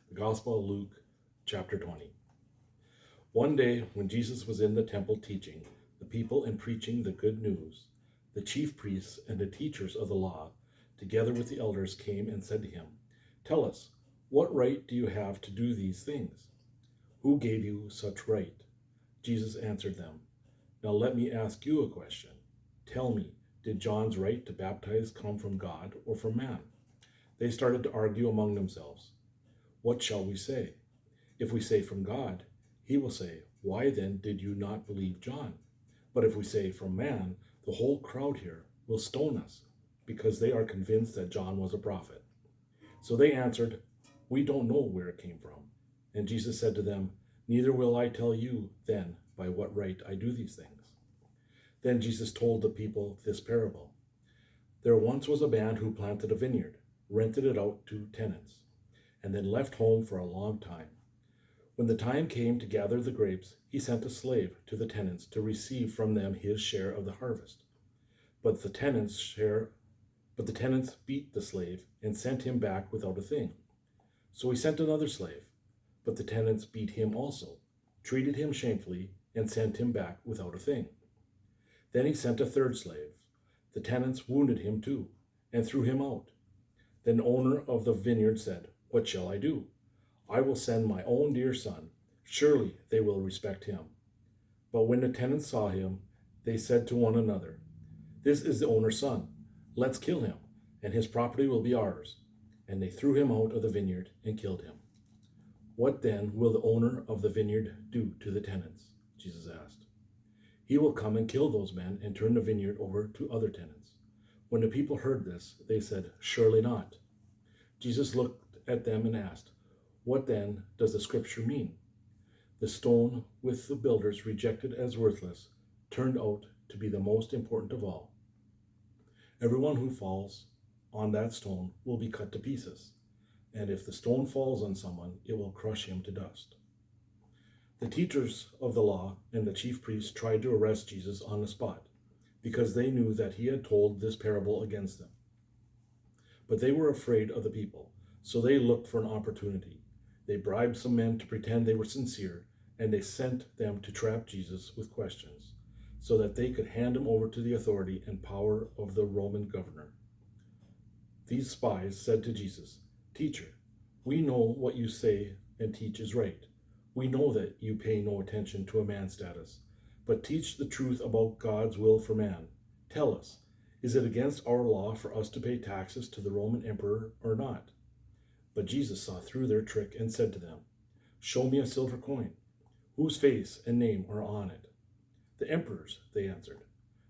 The Gospel of Luke, chapter 20. One day, when Jesus was in the temple teaching the people and preaching the good news, the chief priests and the teachers of the law, together with the elders, came and said to him, "Tell us, what right do you have to do these things? Who gave you such right?" Jesus answered them, "Now let me ask you a question. Tell me, did John's right to baptize come from God or from man?" They started to argue among themselves. "What shall we say? If we say from God, he will say, 'Why then did you not believe John?' But if we say from man, the whole crowd here will stone us, because they are convinced that John was a prophet." So they answered, "We don't know where it came from." And Jesus said to them, "Neither will I tell you then by what right I do these things." Then Jesus told the people this parable. There once was a man who planted a vineyard, rented it out to tenants, and then left home for a long time. When the time came to gather the grapes, he sent a slave to the tenants to receive from them his share of the harvest. But the tenants beat the slave and sent him back without a thing. So he sent another slave, but the tenants beat him also, treated him shamefully, and sent him back without a thing. Then he sent a third slave. The tenants wounded him too, and threw him out. Then the owner of the vineyard said, "What shall I do? I will send my own dear son. Surely they will respect him." But when the tenants saw him, they said to one another, "This is the owner's son. Let's kill him, and his property will be ours." And they threw him out of the vineyard and killed him. "What then will the owner of the vineyard do to the tenants?" Jesus asked. "He will come and kill those men and turn the vineyard over to other tenants." When the people heard this, they said, "Surely not." Jesus looked at them and asked, "What then does the scripture mean? The stone which the builders rejected as worthless turned out to be the most important of all. Everyone who falls on that stone will be cut to pieces, and if the stone falls on someone, it will crush him to dust." The teachers of the law and the chief priests tried to arrest Jesus on the spot, because they knew that he had told this parable against them. But they were afraid of the people, so they looked for an opportunity. They bribed some men to pretend they were sincere, and they sent them to trap Jesus with questions, so that they could hand him over to the authority and power of the Roman governor. These spies said to Jesus, "Teacher, we know what you say and teach is right. We know that you pay no attention to a man's status, but teach the truth about God's will for man. Tell us, is it against our law for us to pay taxes to the Roman emperor or not?" But Jesus saw through their trick and said to them, "Show me a silver coin. Whose face and name are on it?" "The emperor's," they answered.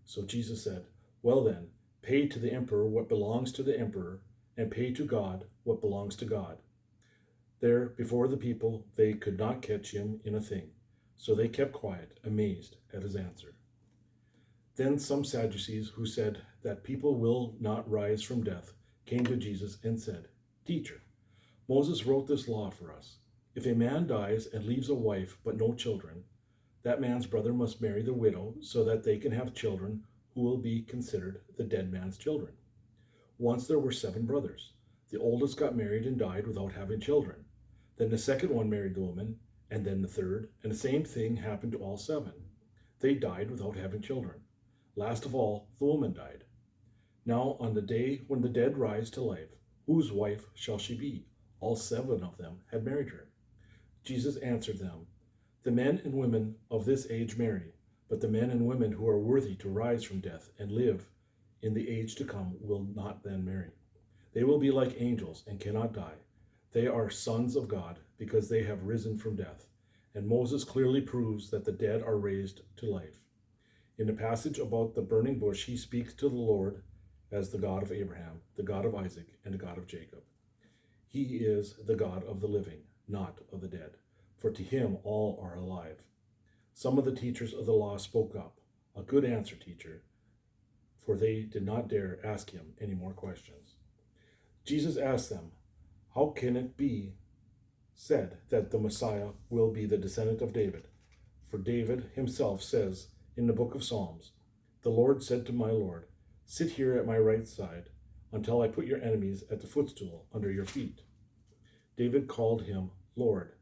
So Jesus said, "Well then, pay to the emperor what belongs to the emperor, and pay to God what belongs to God." There, before the people, they could not catch him in a thing, so they kept quiet, amazed at his answer. Then some Sadducees, who said that people will not rise from death, came to Jesus and said, "Teacher, Moses wrote this law for us. If a man dies and leaves a wife but no children, that man's brother must marry the widow so that they can have children who will be considered the dead man's children. Once there were 7 brothers. The oldest got married and died without having children. Then the second one married the woman, and then the third, and the same thing happened to all 7. They died without having children. Last of all, the woman died. Now on the day when the dead rise to life, whose wife shall she be? All 7 of them had married her." Jesus answered them, "The men and women of this age marry, but the men and women who are worthy to rise from death and live in the age to come will not then marry. They will be like angels and cannot die. They are sons of God because they have risen from death. And Moses clearly proves that the dead are raised to life. In the passage about the burning bush, he speaks to the Lord as the God of Abraham, the God of Isaac, and the God of Jacob. He is the God of the living, not of the dead, for to him all are alive." Some of the teachers of the law spoke up. "A good answer, teacher," for they did not dare ask him any more questions. Jesus asked them, "How can it be said that the Messiah will be the descendant of David? For David himself says in the book of Psalms, 'The Lord said to my Lord, sit here at my right side until I put your enemies at the footstool under your feet.'" David called him Lord.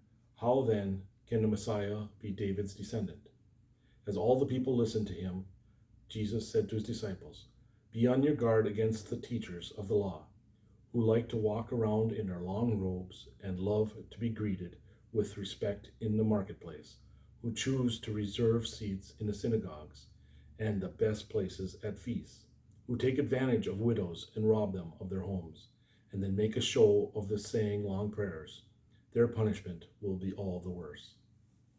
How then can the Messiah be David's descendant? As all the people listened to him, Jesus said to his disciples, Be on your guard against the teachers of the law, who like to walk around in their long robes and love to be greeted with respect in the marketplace, who choose to reserve seats in the synagogues and the best places at feasts, who take advantage of widows and rob them of their homes, and then make a show of the saying long prayers. Their punishment will be all the worse.